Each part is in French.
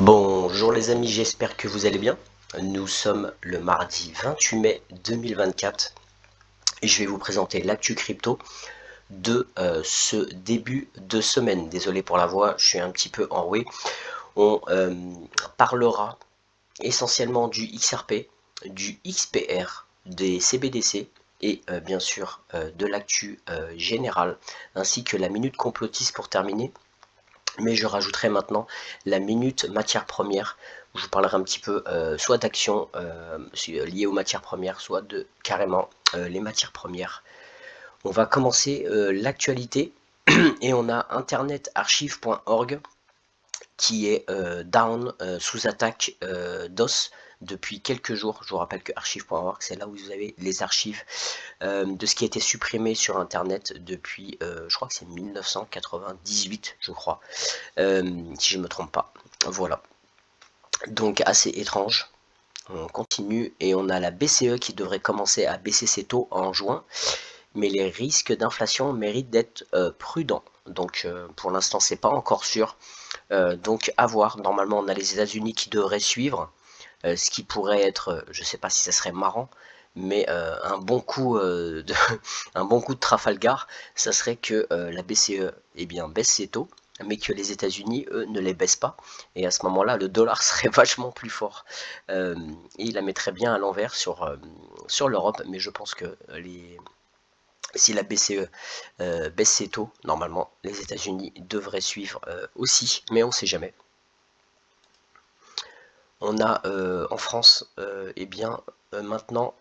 Bonjour les amis, j'espère que vous allez bien. Nous sommes le mardi 28 mai 2024 et je vais vous présenter l'actu crypto de ce début de semaine. Désolé pour la voix, je suis un petit peu enroué. On parlera essentiellement du XRP, du XPR, des CBDC et bien sûr de l'actu générale, ainsi que la minute complotiste pour terminer. Mais je rajouterai maintenant la minute matière première, où je vous parlerai un petit peu soit d'actions liées aux matières premières, soit de carrément les matières premières. On va commencer l'actualité et on a internetarchive.org qui est down, sous attaque DOS depuis quelques jours. Je vous rappelle que archive.org, c'est là où vous avez les archives de ce qui a été supprimé sur Internet depuis, je crois que c'est 1998, je crois, si je ne me trompe pas. Voilà. Donc assez étrange. On continue et on a la BCE qui devrait commencer à baisser ses taux en juin, mais les risques d'inflation méritent d'être prudents. Donc pour l'instant c'est pas encore sûr. Donc à voir. Normalement on a les États-Unis qui devraient suivre, ce qui pourrait être, je sais pas si ça serait marrant, mais un bon coup un bon coup de Trafalgar, ça serait que la BCE baisse ses taux, mais que les États-Unis, eux, ne les baissent pas. Et à ce moment-là, le dollar serait vachement plus fort. Et il la mettrait bien à l'envers sur l'Europe, mais je pense que si la BCE baisse ses taux, normalement, les États-Unis devraient suivre aussi, mais on ne sait jamais. On a en France maintenant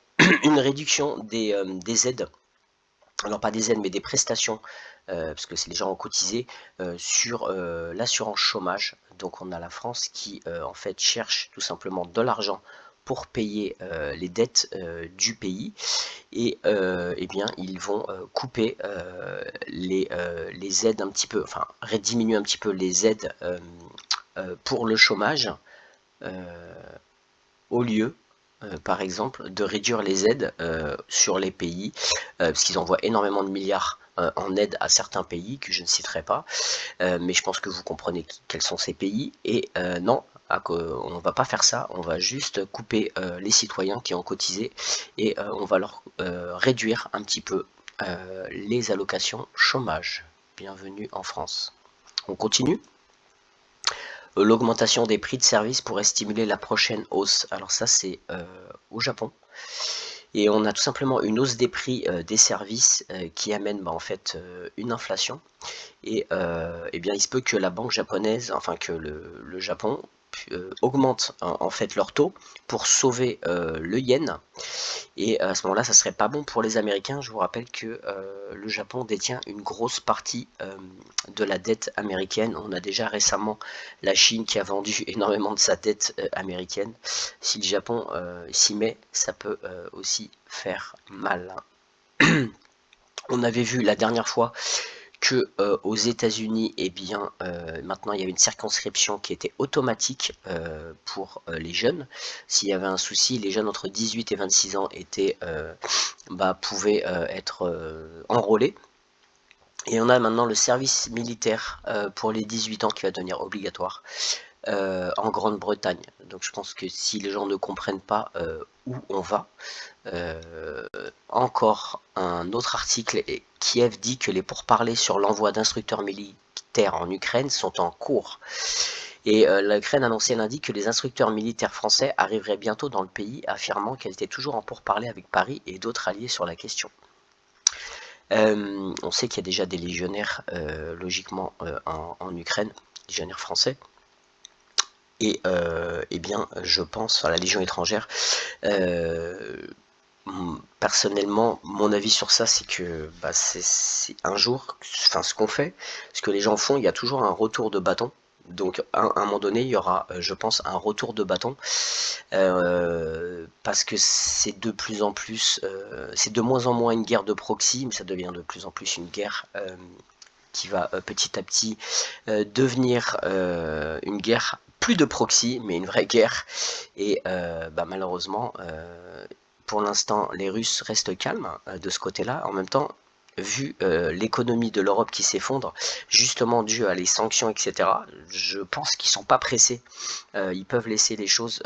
une réduction des aides, alors pas des aides mais des prestations, parce que c'est les gens ont cotisé sur l'assurance chômage. Donc on a la France qui en fait cherche tout simplement de l'argent pour payer les dettes du pays et ils vont couper les aides un petit peu, enfin diminuer un petit peu les aides pour le chômage, au lieu, par exemple, de réduire les aides sur les pays, parce qu'ils envoient énormément de milliards en aide à certains pays que je ne citerai pas, mais je pense que vous comprenez quels sont ces pays, et non, on ne va pas faire ça, on va juste couper les citoyens qui ont cotisé, et on va leur réduire un petit peu les allocations chômage. Bienvenue en France. On continue. L'augmentation des prix de service pourrait stimuler la prochaine hausse. Alors ça c'est au Japon. Et on a tout simplement une hausse des prix des services qui amène en fait une inflation. Et il se peut que la banque japonaise, enfin que le Japon augmente en fait leur taux pour sauver le yen. Et à ce moment-là, ça serait pas bon pour les Américains. Je vous rappelle que le Japon détient une grosse partie de la dette américaine. On a déjà récemment la Chine qui a vendu énormément de sa dette américaine. Si le Japon s'y met, ça peut aussi faire mal. On avait vu la dernière fois que aux États-Unis, maintenant il y avait une circonscription qui était automatique pour les jeunes. S'il y avait un souci, les jeunes entre 18 et 26 ans pouvaient être enrôlés. Et on a maintenant le service militaire pour les 18 ans qui va devenir obligatoire en Grande-Bretagne. Donc je pense que si les gens ne comprennent pas où on va, encore un autre article, Kiev dit que les pourparlers sur l'envoi d'instructeurs militaires en Ukraine sont en cours. Et l'Ukraine annonçait lundi que les instructeurs militaires français arriveraient bientôt dans le pays, affirmant qu'elle était toujours en pourparlers avec Paris et d'autres alliés sur la question. On sait qu'il y a déjà des légionnaires, logiquement, en Ukraine, légionnaires français. Et je pense, la Légion étrangère, personnellement, mon avis sur ça, c'est que c'est un jour, enfin ce qu'on fait, ce que les gens font, il y a toujours un retour de bâton. Donc à un moment donné, il y aura, je pense, un retour de bâton, parce que c'est de plus en plus, c'est de moins en moins une guerre de proxy, mais ça devient de plus en plus une guerre qui va petit à petit devenir une guerre plus de proxy, mais une vraie guerre. Et malheureusement, pour l'instant, les Russes restent calmes de ce côté-là. En même temps, vu l'économie de l'Europe qui s'effondre, justement dû à les sanctions, etc., je pense qu'ils sont pas pressés. Ils peuvent laisser les choses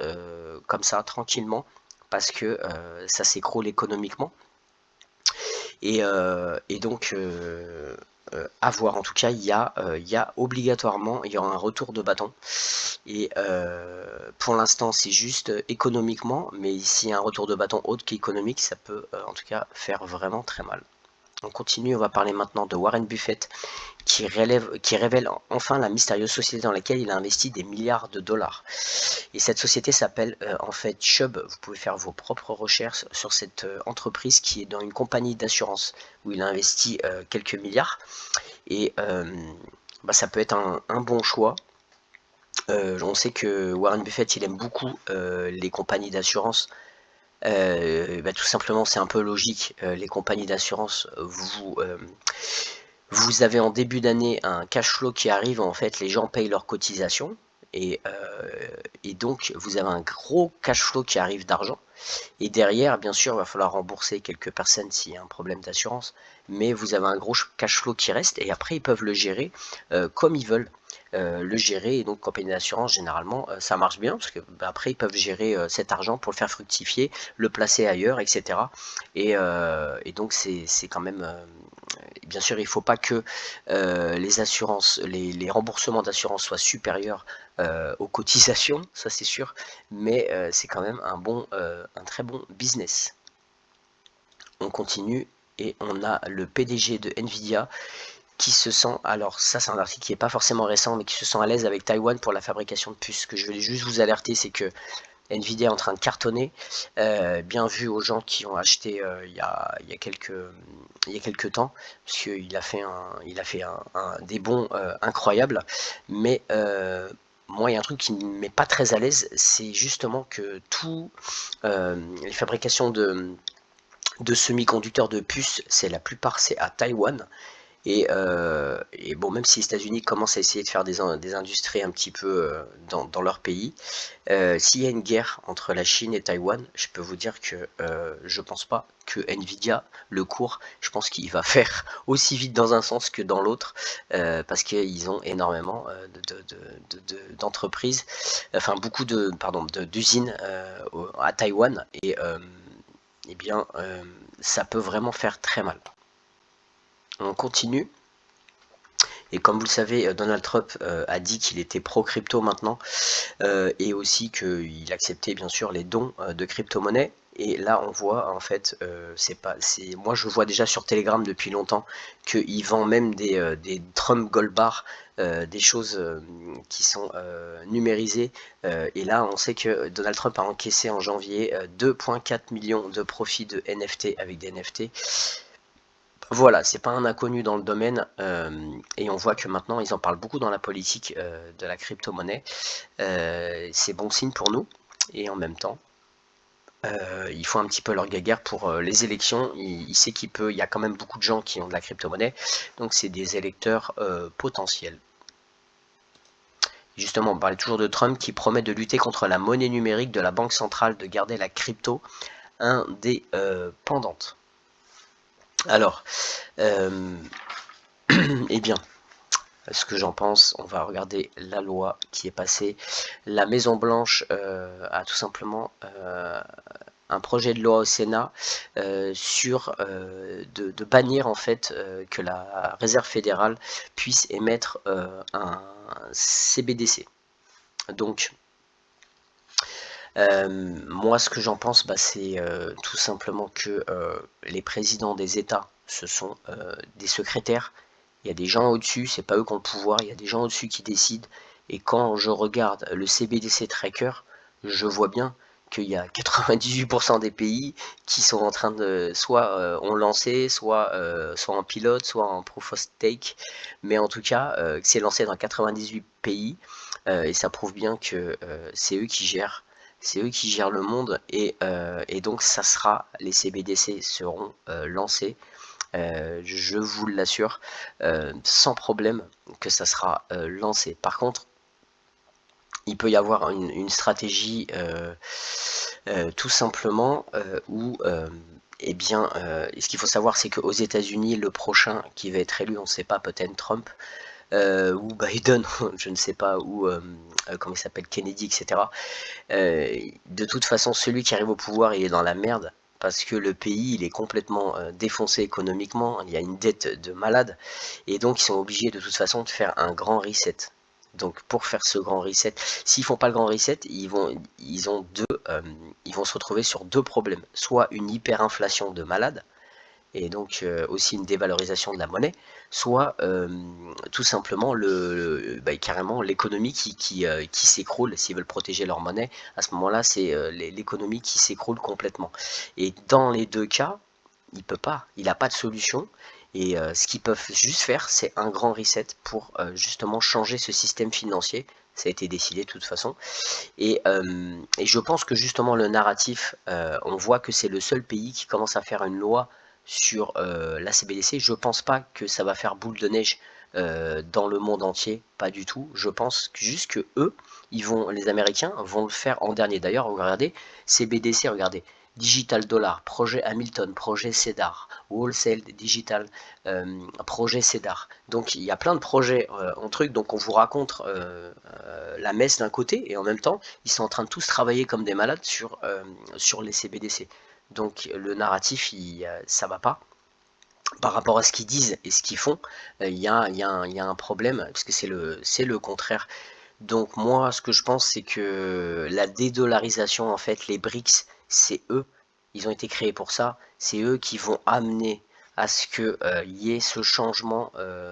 comme ça, tranquillement, parce que ça s'écroule économiquement. Et donc, à voir. En tout cas, il y a obligatoirement, il y aura un retour de bâton. Et pour l'instant, c'est juste économiquement, mais s'il y a un retour de bâton autre qu'économique, ça peut en tout cas faire vraiment très mal. On continue, on va parler maintenant de Warren Buffett qui révèle enfin la mystérieuse société dans laquelle il a investi des milliards de dollars. Et cette société s'appelle en fait Chubb. Vous pouvez faire vos propres recherches sur cette entreprise qui est dans une compagnie d'assurance où il a investi quelques milliards. Et ça peut être un bon choix. On sait que Warren Buffett il aime beaucoup les compagnies d'assurance. Tout simplement c'est un peu logique. Les compagnies d'assurance, vous avez en début d'année un cash flow qui arrive, en fait les gens payent leurs cotisations et, et donc vous avez un gros cash flow qui arrive d'argent. Et derrière, bien sûr, il va falloir rembourser quelques personnes s'il y a un problème d'assurance, mais vous avez un gros cash flow qui reste et après ils peuvent le gérer comme ils veulent. Le gérer, et donc compagnie d'assurance généralement ça marche bien parce que après ils peuvent gérer cet argent pour le faire fructifier, le placer ailleurs, etc. Et donc c'est quand même bien sûr il ne faut pas que les assurances, les remboursements d'assurance soient supérieurs aux cotisations, ça c'est sûr, mais c'est quand même un très bon business. On continue et on a le PDG de Nvidia qui se sent, alors ça c'est un article qui n'est pas forcément récent, mais qui se sent à l'aise avec Taïwan pour la fabrication de puces. Ce que je voulais juste vous alerter, c'est que Nvidia est en train de cartonner, bien vu aux gens qui ont acheté il y a quelques temps, parce qu'il a fait des bons incroyables, mais moi il y a un truc qui ne m'est pas très à l'aise, c'est justement que tout les fabrications de semi-conducteurs de puces, la plupart c'est à Taïwan. Et bon, même si les États-Unis commencent à essayer de faire des industries un petit peu dans leur pays, s'il y a une guerre entre la Chine et Taïwan, je peux vous dire que je pense pas que Nvidia, le cours, je pense qu'il va faire aussi vite dans un sens que dans l'autre, parce qu'ils ont énormément d'entreprises, enfin beaucoup d'usines à Taïwan, et bien ça peut vraiment faire très mal. On continue. Et comme vous le savez, Donald Trump a dit qu'il était pro-crypto maintenant, et aussi qu'il acceptait bien sûr les dons de crypto-monnaies. Et là, on voit en fait, moi je vois déjà sur Telegram depuis longtemps qu'il vend même des Trump Gold Bar, des choses qui sont numérisées. Et là, on sait que Donald Trump a encaissé en janvier 2,4 millions de profits de NFT avec des NFT. Voilà, c'est pas un inconnu dans le domaine, et on voit que maintenant ils en parlent beaucoup dans la politique de la crypto-monnaie. C'est bon signe pour nous, et en même temps, ils font un petit peu leur guéguerre pour les élections. Il sait il y a quand même beaucoup de gens qui ont de la crypto-monnaie, donc c'est des électeurs potentiels. Justement, on parlait toujours de Trump qui promet de lutter contre la monnaie numérique de la Banque centrale, de garder la crypto indépendante. Alors, eh bien, ce que j'en pense, on va regarder la loi qui est passée. La Maison Blanche a tout simplement un projet de loi au Sénat sur de bannir en fait que la Réserve fédérale puisse émettre un CBDC. Donc moi ce que j'en pense, c'est tout simplement que les présidents des États, ce sont des secrétaires. Il y a des gens au-dessus, c'est pas eux qui ont le pouvoir, il y a des gens au-dessus qui décident. Et quand je regarde le CBDC Tracker, je vois bien qu'il y a 98% des pays qui sont en train de, soit ont lancé, soit en pilote, soit en proof of stake, mais en tout cas, c'est lancé dans 98 pays, et ça prouve bien que c'est eux qui gèrent. C'est eux qui gèrent le monde, et donc les CBDC seront lancés, je vous l'assure, sans problème que ça sera lancé. Par contre, il peut y avoir une stratégie tout simplement où eh bien, ce qu'il faut savoir, c'est qu'aux États-Unis, le prochain qui va être élu, on ne sait pas, peut-être Trump, ou Biden, je ne sais pas, ou comment il s'appelle, Kennedy, etc. De toute façon, celui qui arrive au pouvoir, il est dans la merde, parce que le pays, il est complètement défoncé économiquement, il y a une dette de malade, et donc ils sont obligés de toute façon de faire un grand reset. Donc pour faire ce grand reset, s'ils font pas le grand reset, ils vont se retrouver sur deux problèmes. Soit une hyperinflation de malade, et donc aussi une dévalorisation de la monnaie, soit tout simplement carrément l'économie qui s'écroule. S'ils veulent protéger leur monnaie, à ce moment-là, c'est l'économie qui s'écroule complètement. Et dans les deux cas, il n'a pas de solution. Et ce qu'ils peuvent juste faire, c'est un grand reset pour justement changer ce système financier. Ça a été décidé de toute façon. Et je pense que justement le narratif, on voit que c'est le seul pays qui commence à faire une loi sur la CBDC. Je pense pas que ça va faire boule de neige dans le monde entier, pas du tout. Je pense juste que eux, les Américains vont le faire en dernier. D'ailleurs, regardez, CBDC, regardez, Digital Dollar, projet Hamilton, projet CEDAR, Wholesale Digital, projet CEDAR. Donc il y a plein de projets en truc, donc on vous raconte la messe d'un côté, et en même temps, ils sont en train de tous travailler comme des malades sur les CBDC. Donc le narratif, ça va pas. Par rapport à ce qu'ils disent et ce qu'ils font, il y a un problème, parce que c'est le contraire. Donc moi, ce que je pense, c'est que la dédollarisation, en fait, les BRICS, c'est eux, ils ont été créés pour ça, c'est eux qui vont amener à ce qu'il y ait ce changement,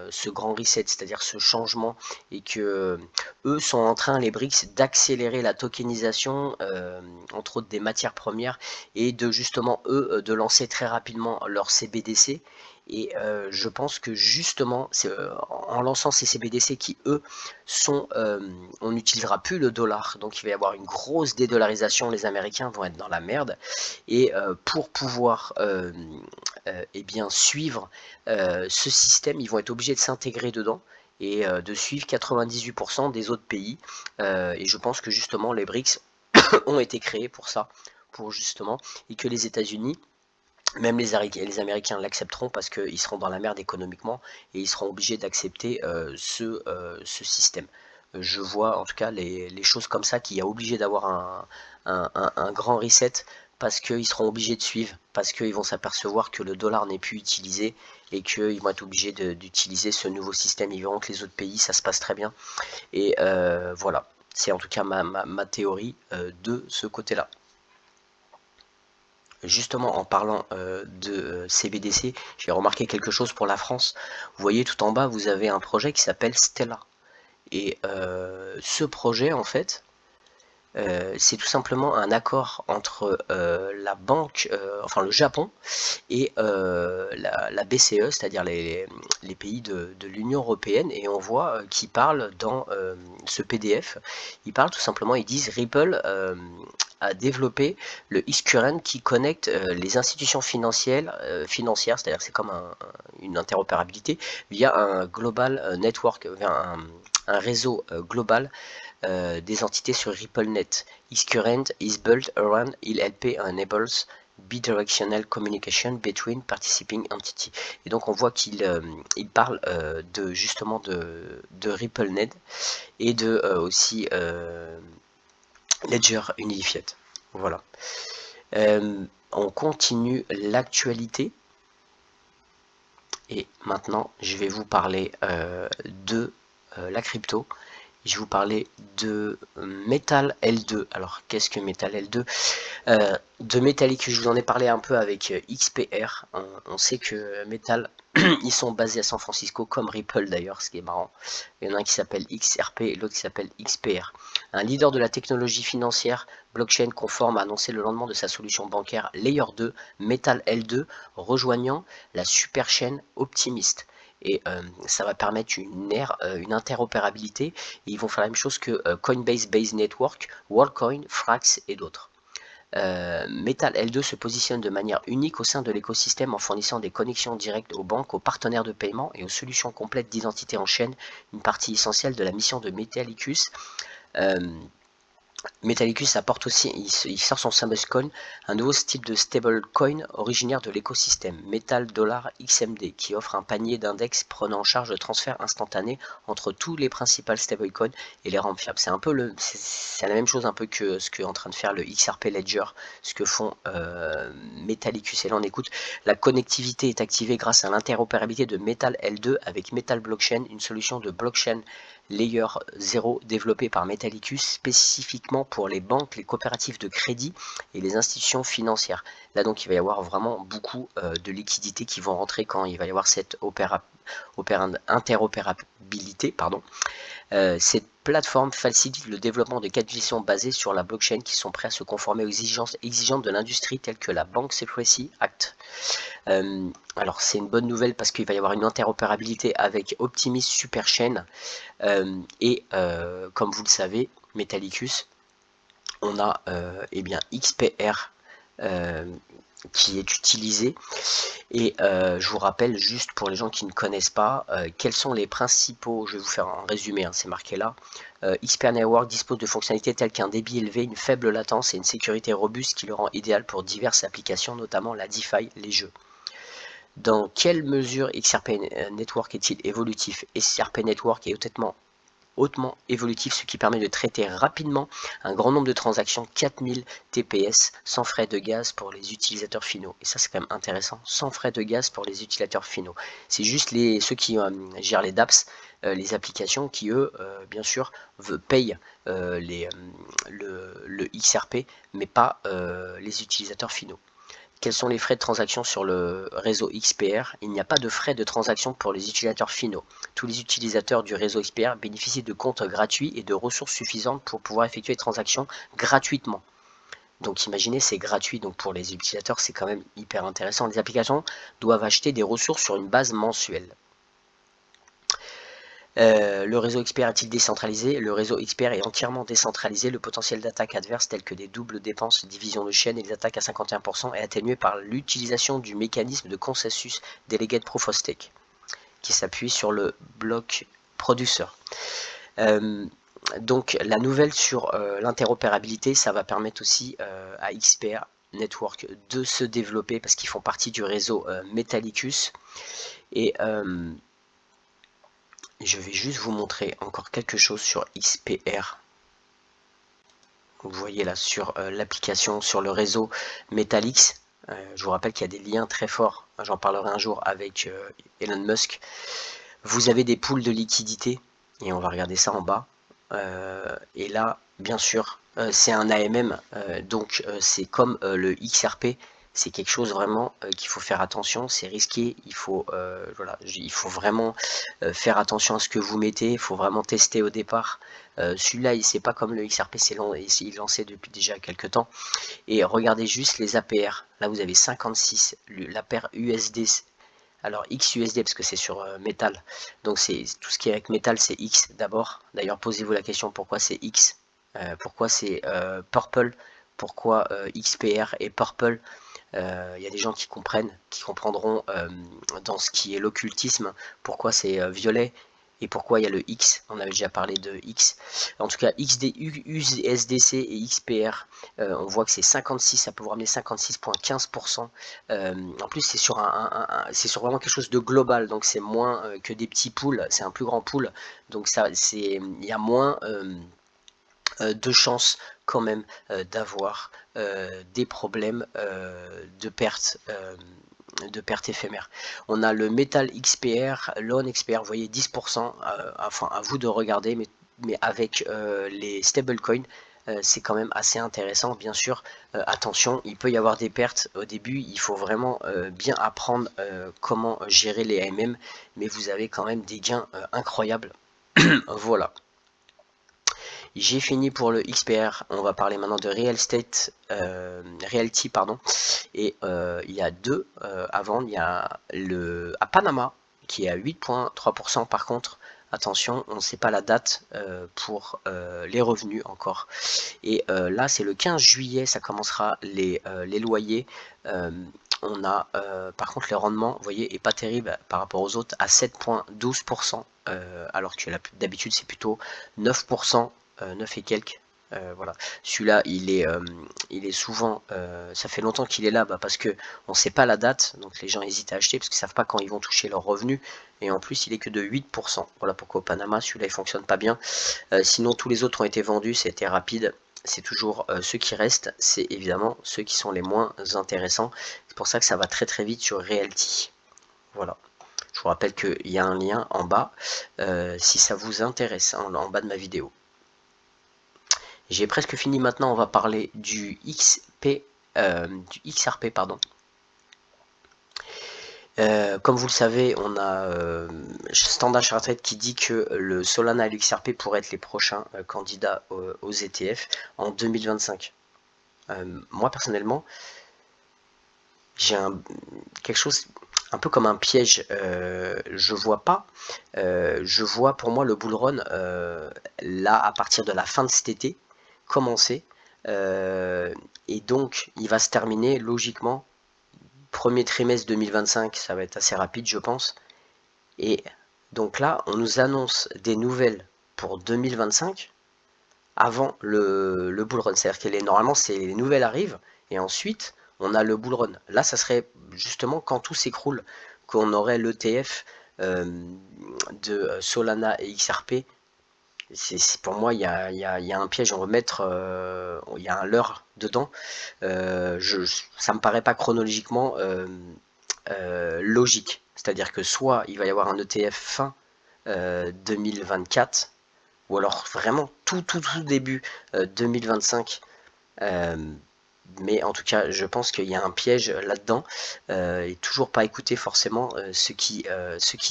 ce grand reset, c'est-à-dire ce changement, et que eux sont en train, les BRICS, d'accélérer la tokenisation, entre autres des matières premières, et de justement, eux, de lancer très rapidement leur CBDC. Et je pense que justement, c'est en lançant ces CBDC qui, eux, on n'utilisera plus le dollar, donc il va y avoir une grosse dédollarisation, les Américains vont être dans la merde, et pour pouvoir eh bien, suivre ce système, ils vont être obligés de s'intégrer dedans, et de suivre 98% des autres pays, et je pense que justement les BRICS ont été créés pour ça, pour justement, et que les États-Unis, même les Américains l'accepteront parce qu'ils seront dans la merde économiquement, et ils seront obligés d'accepter ce système. Je vois en tout cas les choses comme ça, qu'il y a obligé d'avoir un grand reset, parce qu'ils seront obligés de suivre, parce qu'ils vont s'apercevoir que le dollar n'est plus utilisé, et qu'ils vont être obligés d'utiliser ce nouveau système. Ils verront que les autres pays, ça se passe très bien. Et voilà, c'est en tout cas ma théorie de ce côté-là. Justement, en parlant de CBDC, j'ai remarqué quelque chose pour la France. Vous voyez tout en bas, vous avez un projet qui s'appelle Stella. Et ce projet, en fait, c'est tout simplement un accord entre la banque, enfin le Japon, et la BCE, c'est-à-dire les pays de l'Union européenne, et on voit qu'ils parlent dans ce PDF, ils parlent tout simplement, ils disent Ripple a développé le X-Current qui connecte les institutions financières, c'est-à-dire que c'est comme une interopérabilité via un global network, via un réseau global des entités sur RippleNet. X-Current is built around ILP enables bidirectional communication between participating entities. Et donc on voit qu'il parle justement de RippleNet, et de aussi Ledger Unified. Voilà. On continue l'actualité. Et maintenant, je vais vous parler de la crypto. Je vais vous parler de Metal L2. Alors, qu'est-ce que Metal L2? De Metallic, je vous en ai parlé un peu avec XPR. On sait que Metal, ils sont basés à San Francisco, comme Ripple d'ailleurs, ce qui est marrant. Il y en a un qui s'appelle XRP et l'autre qui s'appelle XPR. Un leader de la technologie financière blockchain conforme a annoncé le lancement de sa solution bancaire Layer 2, Metal L2, rejoignant la superchaîne Optimist. Et ça va permettre une interopérabilité, et ils vont faire la même chose que Coinbase Base Network, WorldCoin, Frax et d'autres. Metal L2 se positionne de manière unique au sein de l'écosystème en fournissant des connexions directes aux banques, aux partenaires de paiement et aux solutions complètes d'identité en chaîne, une partie essentielle de la mission de Metallicus. Metallicus apporte aussi, il sort son stablecoin, un nouveau type de stablecoin originaire de l'écosystème Metal Dollar XMD, qui offre un panier d'index prenant en charge le transfert instantané entre tous les principaux stablecoins et les rend fiables. C'est un peu c'est la même chose un peu que ce qu'est en train de faire le XRP Ledger, ce que font Metallicus. Et là on écoute, la connectivité est activée grâce à l'interopérabilité de Metal L2 avec Metal Blockchain, une solution de blockchain Layer 0 développé par Metallicus spécifiquement pour les banques, les coopératives de crédit et les institutions financières. Là donc il va y avoir vraiment beaucoup de liquidités qui vont rentrer quand il va y avoir cette interopérabilité. Cette plateforme facilite le développement de applications basées sur la blockchain qui sont prêts à se conformer aux exigences exigeantes de l'industrie telles que la Bank Secrecy Act. Alors c'est une bonne nouvelle parce qu'il va y avoir une interopérabilité avec Optimism Superchain et comme vous le savez, Metallicus, on a eh bien XPR qui est utilisé et je vous rappelle juste pour les gens qui ne connaissent pas quels sont les principaux, je vais vous faire un résumé, hein, c'est marqué là. XPR Network dispose de fonctionnalités telles qu'un débit élevé, une faible latence et une sécurité robuste qui le rend idéal pour diverses applications, notamment la DeFi, les jeux. Dans quelle mesure XRP Network est-il évolutif? XRP Network est hautement évolutif, ce qui permet de traiter rapidement un grand nombre de transactions, 4000 TPS, sans frais de gaz pour les utilisateurs finaux. Et ça, c'est quand même intéressant, sans frais de gaz pour les utilisateurs finaux. C'est juste ceux qui gèrent les dApps, les applications, qui eux, bien sûr, payent le XRP, mais pas les utilisateurs finaux. Quels sont les frais de transaction sur le réseau XPR? Il n'y a pas de frais de transaction pour les utilisateurs finaux. Tous les utilisateurs du réseau XPR bénéficient de comptes gratuits et de ressources suffisantes pour pouvoir effectuer les transactions gratuitement. Donc imaginez, c'est gratuit, donc pour les utilisateurs, c'est quand même hyper intéressant. Les applications doivent acheter des ressources sur une base mensuelle. Le réseau XPR est-il décentralisé? Le réseau XPR est entièrement décentralisé. Le potentiel d'attaques adverses telles que des doubles dépenses, division de chaîne et des attaques à 51% est atténué par l'utilisation du mécanisme de consensus Delegate Proof of Stake qui s'appuie sur le bloc producer. Donc la nouvelle sur l'interopérabilité, ça va permettre aussi à XPR Network de se développer parce qu'ils font partie du réseau Metallicus et je vais juste vous montrer encore quelque chose sur XPR. Vous voyez là sur l'application, sur le réseau Metalix. Je vous rappelle qu'il y a des liens très forts, j'en parlerai un jour avec Elon Musk. Vous avez des pools de liquidité, et on va regarder ça en bas. Et là, bien sûr, c'est un AMM, donc c'est comme le XRP. C'est quelque chose vraiment qu'il faut faire attention, c'est risqué, voilà, il faut vraiment faire attention à ce que vous mettez, il faut vraiment tester au départ. Celui-là, c'est pas comme le XRP, il est lancé depuis déjà quelques temps. Et regardez juste les APR, là vous avez 56, la paire USD, alors XUSD parce que c'est sur Metal, donc c'est tout ce qui est avec Metal, c'est X d'abord. D'ailleurs, posez-vous la question pourquoi c'est X, pourquoi c'est Purple, pourquoi XPR et Purple. Il y a des gens qui comprendront dans ce qui est l'occultisme, pourquoi c'est violet et pourquoi il y a le X. On avait déjà parlé de X. En tout cas, USDC et XPR, on voit que c'est 56, ça peut vous ramener 56,15%. En plus, c'est sur, c'est sur vraiment quelque chose de global, donc c'est moins que des petits pools, c'est un plus grand pool, donc il y a moins de chances quand même d'avoir des problèmes de perte éphémère. On a le Metal XPR, Loan XPR, vous voyez 10%, enfin à vous de regarder, mais avec les stablecoins, c'est quand même assez intéressant. Bien sûr, attention, il peut y avoir des pertes au début, il faut vraiment bien apprendre comment gérer les AMM, mais vous avez quand même des gains incroyables. Voilà. J'ai fini pour le XPR, on va parler maintenant de Realty, pardon. Et il y a deux à vendre, il y a à Panama qui est à 8,3% par contre. Attention, on ne sait pas la date pour les revenus encore. Et là, c'est le 15 juillet, ça commencera les loyers. On a par contre les rendements, vous voyez, est pas terrible par rapport aux autres, à 7,12%, alors que d'habitude c'est plutôt 9%, 9 et quelques. Voilà, celui-là il est souvent, ça fait longtemps qu'il est là, parce que on sait pas la date, donc les gens hésitent à acheter parce qu'ils savent pas quand ils vont toucher leurs revenus, et en plus il est que de 8%. Voilà pourquoi au Panama celui-là il fonctionne pas bien. Sinon tous les autres ont été vendus, c'était rapide. C'est toujours ceux qui restent, c'est évidemment ceux qui sont les moins intéressants. C'est pour ça que ça va très très vite sur Realty. Voilà. Je vous rappelle qu'il y a un lien en bas si ça vous intéresse, en bas de ma vidéo. J'ai presque fini. Maintenant on va parler du XRP, pardon. Comme vous le savez, on a Standard Chartered qui dit que le Solana et l'XRP pourraient être les prochains candidats aux ETF en 2025. Moi personnellement, j'ai quelque chose un peu comme un piège. Je vois pas. Je vois pour moi le bull run là à partir de la fin de cet été commencer. Et donc il va se terminer logiquement premier trimestre 2025, ça va être assez rapide je pense. Et donc là on nous annonce des nouvelles pour 2025 avant le bull run. C'est-à-dire que normalement les nouvelles arrivent et ensuite on a le bull run. Là ça serait justement quand tout s'écroule qu'on aurait l'ETF de Solana et XRP. Pour moi il y a un piège, on va mettre il y a un leurre dedans. Ça me paraît pas chronologiquement logique, c'est à dire que soit il va y avoir un ETF fin 2024 ou alors vraiment tout début 2025. Mais en tout cas je pense qu'il y a un piège là-dedans et toujours pas écouter forcément ceux qui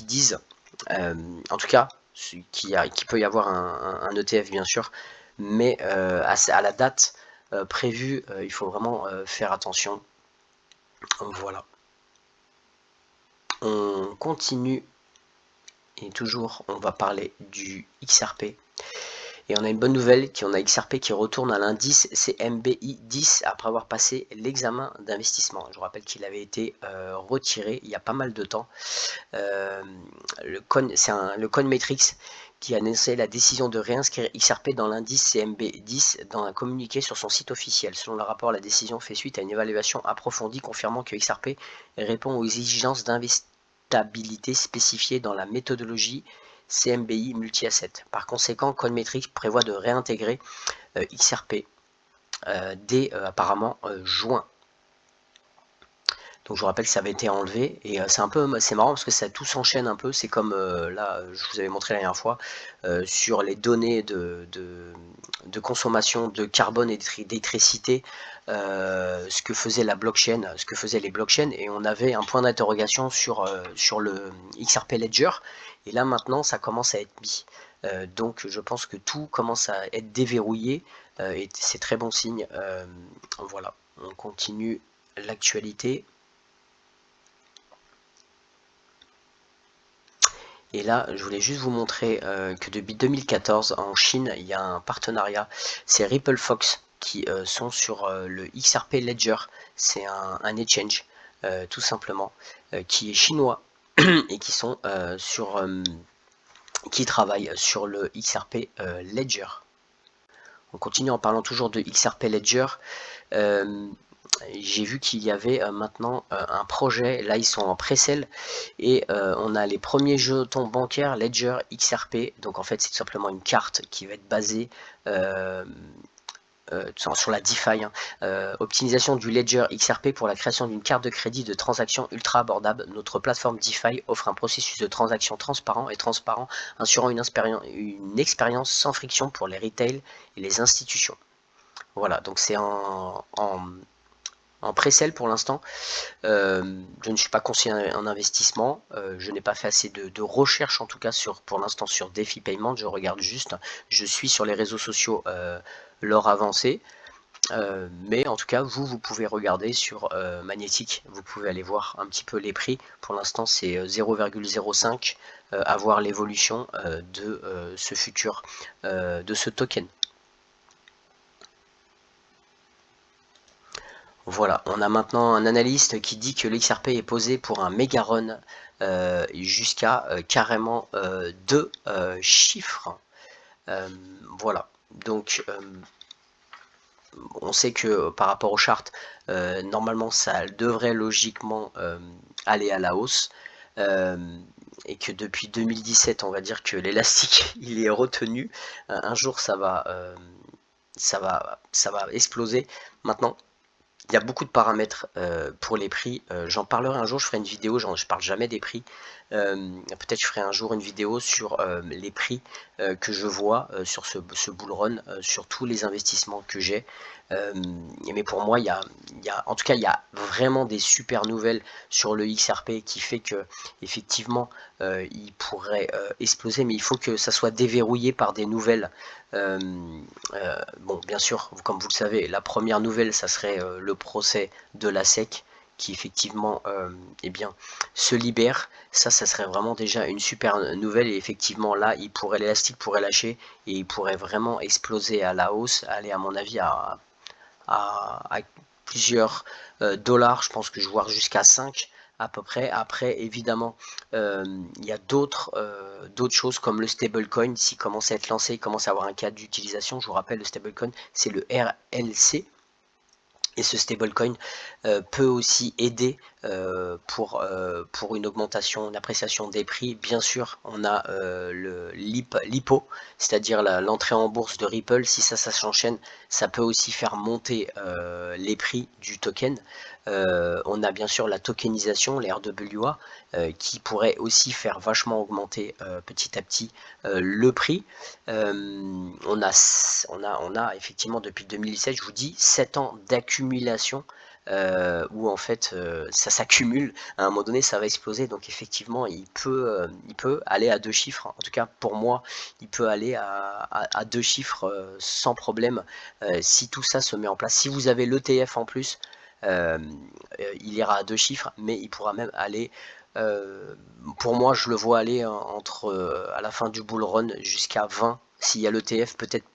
disent en tout cas qui peut y avoir un ETF bien sûr, mais à la date prévue il faut vraiment faire attention. Voilà, on continue et toujours on va parler du XRP. Et on a une bonne nouvelle, on a XRP qui retourne à l'indice CMBI 10 après avoir passé l'examen d'investissement. Je vous rappelle qu'il avait été retiré il y a pas mal de temps. Le CoinMetrics qui a annoncé la décision de réinscrire XRP dans l'indice CMB 10 dans un communiqué sur son site officiel. Selon le rapport, la décision fait suite à une évaluation approfondie confirmant que XRP répond aux exigences d'investabilité spécifiées dans la méthodologie CMBI multi-asset. Par conséquent, CoinMetrics prévoit de réintégrer XRP dès apparemment juin. Donc je vous rappelle que ça avait été enlevé et c'est marrant parce que ça tout s'enchaîne un peu. C'est comme là, je vous avais montré la dernière fois sur les données de consommation de carbone et d'électricité, ce que faisait la blockchain, ce que faisaient les blockchains, et on avait un point d'interrogation sur le XRP Ledger. Et là maintenant, ça commence à être mis. Donc je pense que tout commence à être déverrouillé et c'est très bon signe. Voilà, on continue l'actualité. Et là, je voulais juste vous montrer que depuis 2014, en Chine, il y a un partenariat. C'est Ripple Fox qui sont sur le XRP Ledger. C'est un exchange, tout simplement, qui est chinois et qui sont qui travaillent sur le XRP Ledger. On continue en parlant toujours de XRP Ledger. J'ai vu qu'il y avait maintenant un projet, là ils sont en pré-sale et on a les premiers jetons bancaires Ledger XRP. Donc en fait c'est tout simplement une carte qui va être basée sur la DeFi, optimisation du Ledger XRP pour la création d'une carte de crédit de transaction ultra abordable. Notre plateforme DeFi offre un processus de transaction transparent, assurant une expérience sans friction pour les retail et les institutions. Voilà, donc c'est en pré-sale pour l'instant. Je ne suis pas conseiller en investissement, je n'ai pas fait assez de recherche en tout cas pour l'instant sur DeFi Payment. Je regarde juste, je suis sur les réseaux sociaux leur avancée, mais en tout cas vous pouvez regarder sur Magnétique, vous pouvez aller voir un petit peu les prix. Pour l'instant c'est 0,05 à voir l'évolution de ce futur de ce token. Voilà, on a maintenant un analyste qui dit que l'XRP est posé pour un méga run jusqu'à carrément 2 chiffres. Voilà, donc on sait que par rapport aux charts, normalement ça devrait logiquement aller à la hausse. Et que depuis 2017, on va dire que l'élastique il est retenu. Un jour ça va exploser. Maintenant, il y a beaucoup de paramètres pour les prix. J'en parlerai un jour, je ferai une vidéo, je parle jamais des prix. Peut-être je ferai un jour une vidéo sur les prix que je vois sur ce bull run, sur tous les investissements que j'ai. Mais pour moi, en tout cas, il y a vraiment des super nouvelles sur le XRP qui fait que effectivement, il pourrait exploser, mais il faut que ça soit déverrouillé par des nouvelles. Bon, bien sûr, comme vous le savez, la première nouvelle, ça serait le procès de la SEC qui effectivement eh bien, se libère. Ça serait vraiment déjà une super nouvelle et effectivement là, l'élastique pourrait lâcher et il pourrait vraiment exploser à la hausse, aller à mon avis à plusieurs dollars, je pense que je vois jusqu'à 5 à peu près. Après, évidemment, il y a d'autres choses comme le stablecoin, s'il commence à être lancé, il commence à avoir un cadre d'utilisation. Je vous rappelle, le stablecoin, c'est le RLC. Et ce stablecoin peut aussi aider pour une augmentation, une appréciation des prix. Bien sûr, on a l'IPO, c'est-à-dire l'entrée en bourse de Ripple. Si ça s'enchaîne, ça peut aussi faire monter les prix du token. On a bien sûr la tokenisation, les RWA, qui pourrait aussi faire vachement augmenter petit à petit le prix. On a effectivement depuis 2017, je vous dis, 7 ans d'accumulation où en fait ça s'accumule. À un moment donné, ça va exploser. Donc effectivement, il peut aller à 2 chiffres. En tout cas, pour moi, il peut aller à 2 chiffres sans problème si tout ça se met en place. Si vous avez l'ETF en plus, il ira à 2 chiffres, mais il pourra même aller. Pour moi, je le vois aller entre à la fin du bull run jusqu'à 20. S'il y a l'ETF, peut-être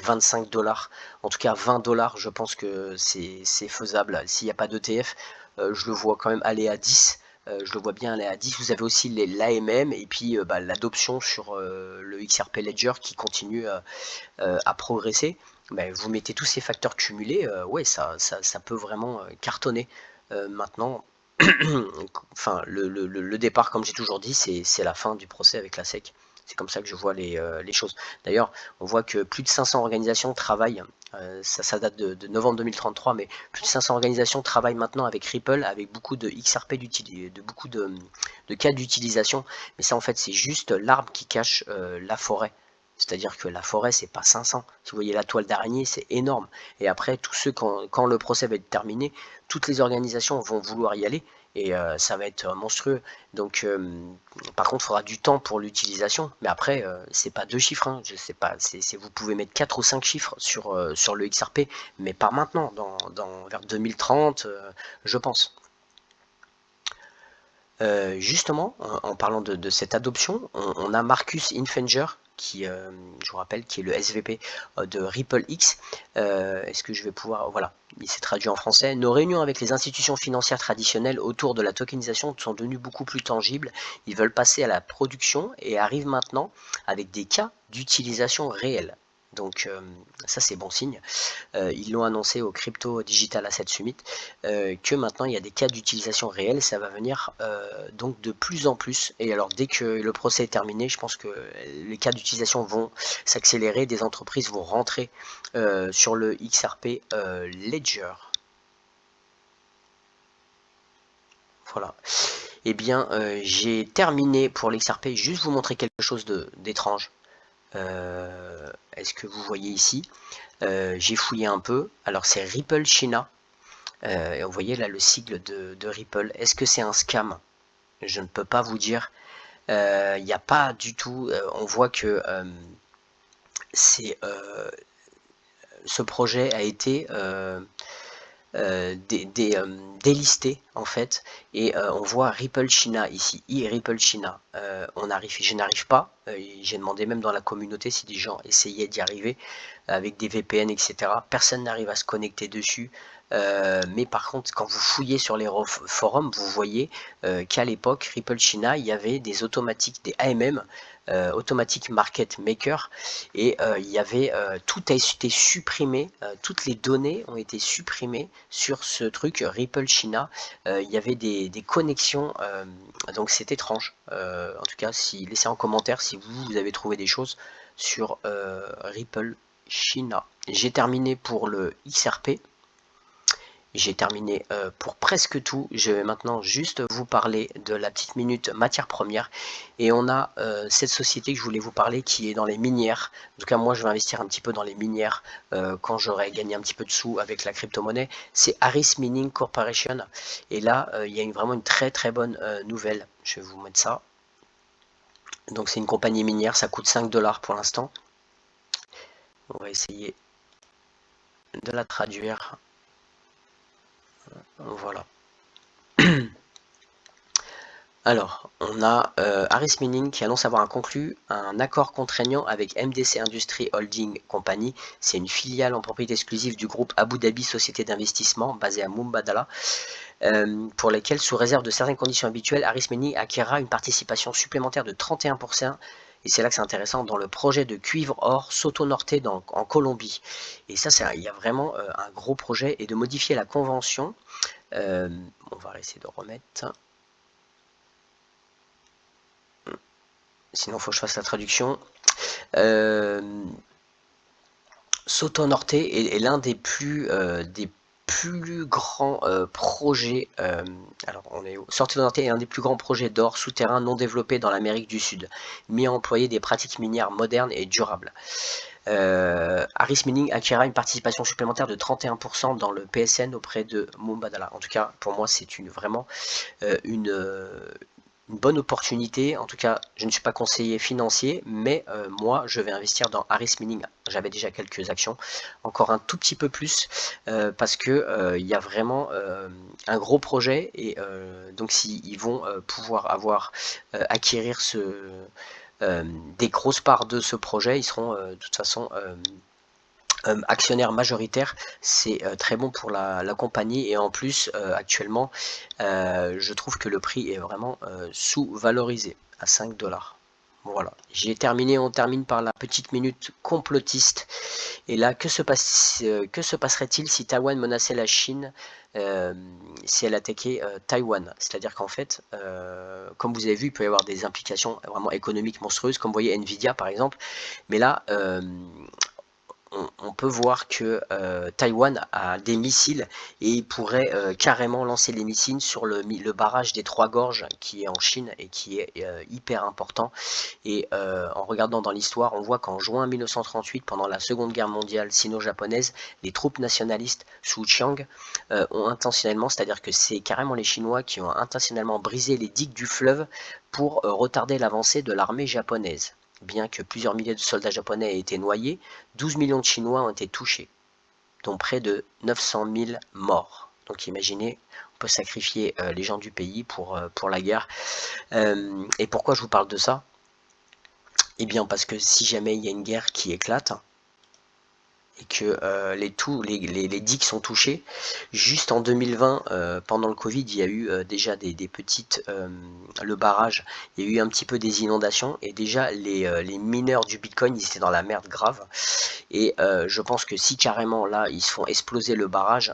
25 dollars. En tout cas, 20 dollars, je pense que c'est faisable. S'il n'y a pas d'ETF, je le vois quand même aller à 10. Je le vois bien aller à 10. Vous avez aussi l'AMM et puis l'adoption sur le XRP Ledger qui continue à progresser. Vous mettez tous ces facteurs cumulés, ouais, ça peut vraiment cartonner. Maintenant, enfin, le départ, comme j'ai toujours dit, c'est la fin du procès avec la SEC. C'est comme ça que je vois les choses. D'ailleurs, on voit que plus de 500 organisations travaillent, ça date de novembre 2033, mais plus de 500 organisations travaillent maintenant avec Ripple, avec beaucoup de XRP, beaucoup de cas d'utilisation. Mais ça, en fait, c'est juste l'arbre qui cache la forêt. C'est-à-dire que la forêt, c'est pas 500. Si vous voyez la toile d'araignée, c'est énorme. Et après, tous ceux, quand le procès va être terminé, toutes les organisations vont vouloir y aller et ça va être monstrueux. Donc, par contre, il faudra du temps pour l'utilisation. Mais après, c'est pas 2 chiffres. Hein, je sais pas. Vous pouvez mettre 4 ou 5 chiffres sur le XRP, mais pas maintenant, vers 2030, je pense. Justement, en parlant de cette adoption, on a Marcus Infenger, qui, je vous rappelle, qui est le SVP de Ripple X. Est-ce que je vais pouvoir... Voilà, il s'est traduit en français. Nos réunions avec les institutions financières traditionnelles autour de la tokenisation sont devenues beaucoup plus tangibles. Ils veulent passer à la production et arrivent maintenant avec des cas d'utilisation réels. Donc ça c'est bon signe. Ils l'ont annoncé au Crypto Digital Asset Summit que maintenant il y a des cas d'utilisation réels. Ça va venir donc de plus en plus. Et alors dès que le procès est terminé, je pense que les cas d'utilisation vont s'accélérer. Des entreprises vont rentrer sur le XRP Ledger. Voilà. Eh bien, j'ai terminé pour l'XRP. Juste vous montrer quelque chose d'étrange. Est-ce que vous voyez ici? J'ai fouillé un peu. Alors c'est Ripple China. Et vous voyez là le sigle de Ripple. Est-ce que c'est un scam? Je ne peux pas vous dire. Il n'y a pas du tout. On voit que ce projet a été délisté en fait, et on voit Ripple China ici, Ripple China. Je n'arrive pas. J'ai demandé même dans la communauté si des gens essayaient d'y arriver avec des VPN, etc. Personne n'arrive à se connecter dessus. Mais par contre, quand vous fouillez sur les forums, vous voyez qu'à l'époque, Ripple China, il y avait des automatiques, des AMM Automatic Market Maker, et il y avait tout a été supprimé, toutes les données ont été supprimées sur ce truc Ripple China. Il y avait des connexions, donc c'est étrange. En tout cas, laissez en commentaire si vous avez trouvé des choses sur Ripple China. J'ai terminé pour le XRP. J'ai terminé pour presque tout. Je vais maintenant juste vous parler de la petite minute matière première. Et on a cette société que je voulais vous parler qui est dans les minières. En tout cas, moi, je vais investir un petit peu dans les minières quand j'aurai gagné un petit peu de sous avec la crypto-monnaie. C'est Harris Mining Corporation. Et là, il y a vraiment une très très bonne nouvelle. Je vais vous mettre ça. Donc, c'est une compagnie minière. Ça coûte 5 $ pour l'instant. On va essayer de la traduire. Voilà. Alors, on a Harris Mining qui annonce avoir conclu un accord contraignant avec MDC Industry Holding Company. C'est une filiale en propriété exclusive du groupe Abu Dhabi Société d'investissement basée à Mubadala, pour lesquels, sous réserve de certaines conditions habituelles, Harris Mining acquérera une participation supplémentaire de 31%. Et c'est là que c'est intéressant, dans le projet de cuivre or Soto Norte en Colombie. Et ça, il y a vraiment un gros projet, et de modifier la convention. On va essayer de remettre. Sinon, il faut que je fasse la traduction. Soto Norte est l'un des plus grands projets. Alors, Soto Norte est un des plus grands projets d'or souterrain non développé dans l'Amérique du Sud, mis à employer des pratiques minières modernes et durables. Harris Mining acquérera une participation supplémentaire de 31% dans le PSN auprès de Mubadala. En tout cas, pour moi, c'est vraiment une bonne opportunité. En tout cas, je ne suis pas conseiller financier, mais moi, je vais investir dans Harris Mining. J'avais déjà quelques actions, encore un tout petit peu plus, parce que il y a vraiment un gros projet, et donc s'ils vont pouvoir acquérir des grosses parts de ce projet, ils seront de toute façon actionnaire majoritaire. C'est très bon pour la compagnie, et en plus actuellement je trouve que le prix est vraiment sous-valorisé à 5 $. Voilà, j'ai terminé. On termine par la petite minute complotiste. Et là, que se passerait-il si Taïwan menaçait la Chine, si elle attaquait Taïwan? C'est-à-dire qu'en fait, comme vous avez vu, il peut y avoir des implications vraiment économiques monstrueuses, comme vous voyez Nvidia par exemple. Mais là, on peut voir que Taïwan a des missiles, et il pourrait carrément lancer les missiles sur le barrage des Trois Gorges qui est en Chine et qui est hyper important. Et en regardant dans l'histoire, on voit qu'en juin 1938, pendant la Seconde Guerre mondiale sino-japonaise, les troupes nationalistes sous Chiang ont intentionnellement, c'est-à-dire que c'est carrément les Chinois qui ont intentionnellement brisé les digues du fleuve pour retarder l'avancée de l'armée japonaise. Bien que plusieurs milliers de soldats japonais aient été noyés, 12 millions de Chinois ont été touchés, dont près de 900 000 morts. Donc imaginez, on peut sacrifier les gens du pays pour la guerre. Et pourquoi je vous parle de ça? Eh bien parce que si jamais il y a une guerre qui éclate, et que les digues sont touchées, juste en 2020, pendant le Covid, il y a eu déjà des petites, le barrage, il y a eu un petit peu des inondations, et déjà les mineurs du Bitcoin, ils étaient dans la merde grave. Et je pense que si carrément là ils se font exploser le barrage,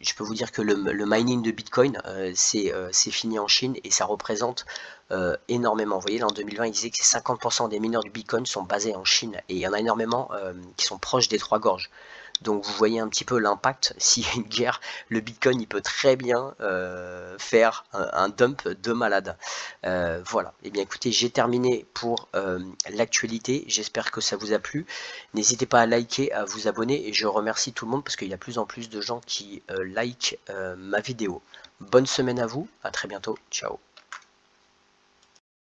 je peux vous dire que le mining de Bitcoin, c'est fini en Chine, et ça représente énormément. Vous voyez, là en 2020, il disait que 50% des mineurs du Bitcoin sont basés en Chine, et il y en a énormément qui sont proches des Trois Gorges. Donc vous voyez un petit peu l'impact. S'il y a une guerre, le Bitcoin il peut très bien faire un dump de malade. Voilà. Et bien écoutez, j'ai terminé pour l'actualité. J'espère que ça vous a plu. N'hésitez pas à liker, à vous abonner, et je remercie tout le monde parce qu'il y a de plus en plus de gens qui like ma vidéo. Bonne semaine à vous. À très bientôt. Ciao.